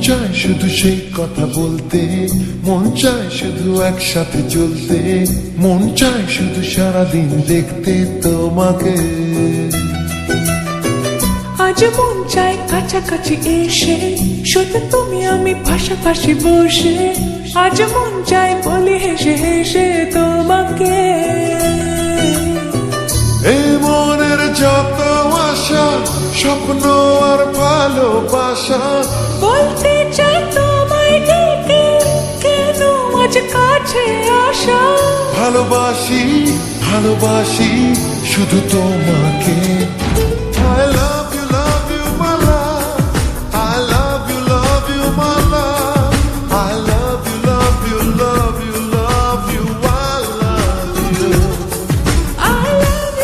চায় শুধু সেই কথা বলতে, মন চায় শুধু একসাথে চলতে, মন চায় শুধু সারাদিন দেখতে তোমাকে। আজ মন চায় কাছাকাছি এসে, শুধু তুমি আমি পাশাপাশি বসে। আজ মন চায় বলি হেসে হেসে তোমাকে। এই মনের যত আশা, স্বপ্ন আর ভালোবাসা, বলতে চাই তোমায় ডেকে, কেন আজ কাছে আসা। ভালোবাসি ভালোবাসি শুধু তোমাকে। I love you my love, I love you my love, I love you love you love you love you, I love you. I love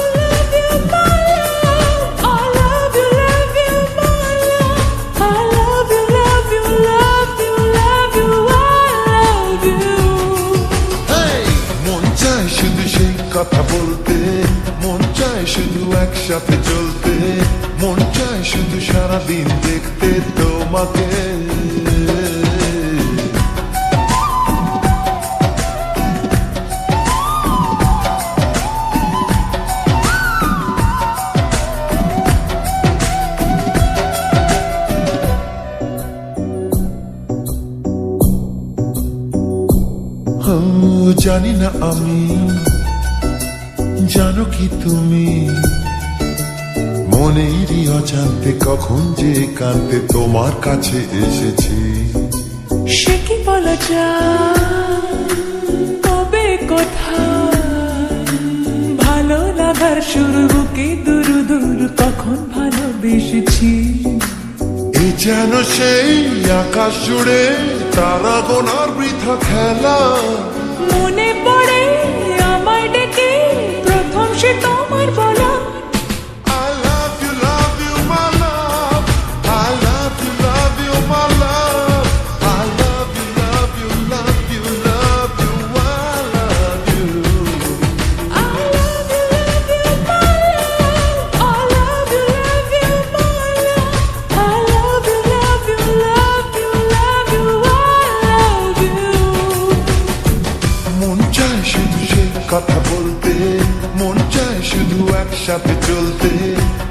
you my love, I love you my love, I love you love you love you love you, I love you. Hey! মন চায় শুধু সেই কথা বলতে, মন চায় শুধু একসাথে চলতে, মন চায় শুধু সারাদিন দেখতে তোমাকে। জানি না আমি, জানো কি তুমি, মনেরই অজান্তে কখন যে কাঁদতে তোমার কাছে এসেছি। সে কি বলা যায়, তবে কোথায় ভালো লাগার শুরু, বুকে দূর দূর কখন ভালোবেসেছি। এ যেন সেই আকাশ জুড়ে তারা গোনার বৃথা খেলা। মনে পড়ে আমায় ডেকে প্রথম সে তোমার বলা। I love you my love, I love you my love, I love you love you love you love you, I love you. I love you my love, I love you my love, I love you love you love you love you, I love you. মন চায় শুধু সেই কথা বলতে, মন চায় শুধু একসাথে চলতে,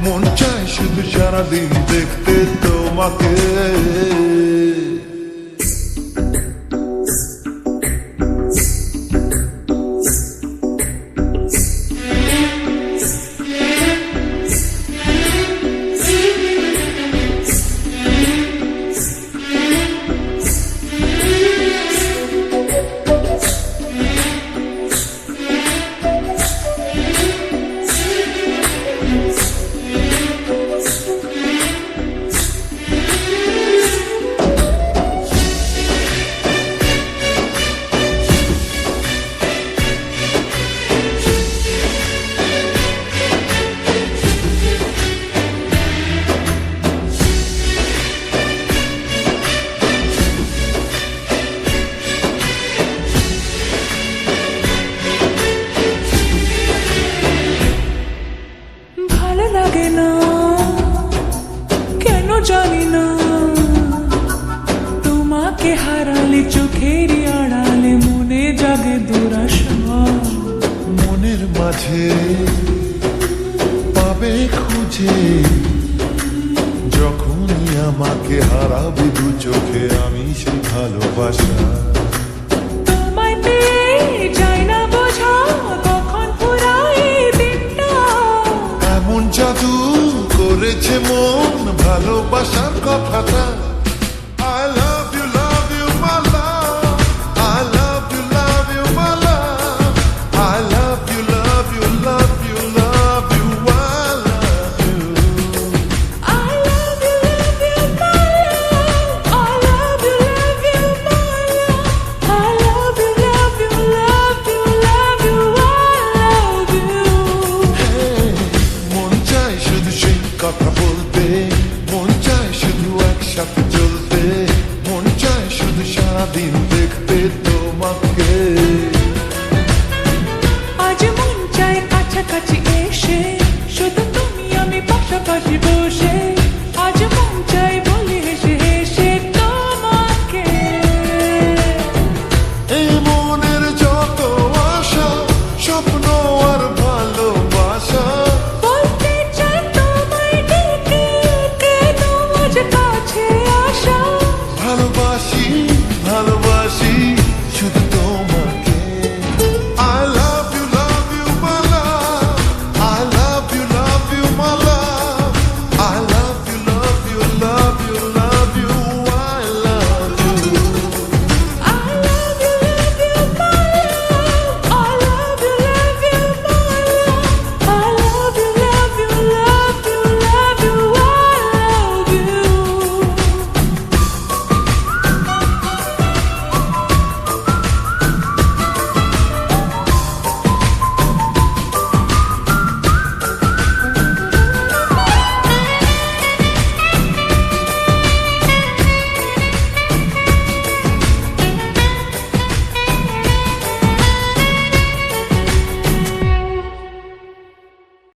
মন চায় শুধু সারাদিন দেখতে তোমাকে। লাগে না কেন জানি না, তোমাকে হারালে চোখের আড়ালে মনে জাগে দুরাশা। মনের মাঝে পাবে খুঁজে, যখনই আমাকে হারাবে দু চোখে আমি সেই ভালোবাসা। তোমায় পেয়ে যাই না বোঝা কখন ফুরাই দিনটা। এমন জাদু করেছে মন ভালোবাসার কথাটা।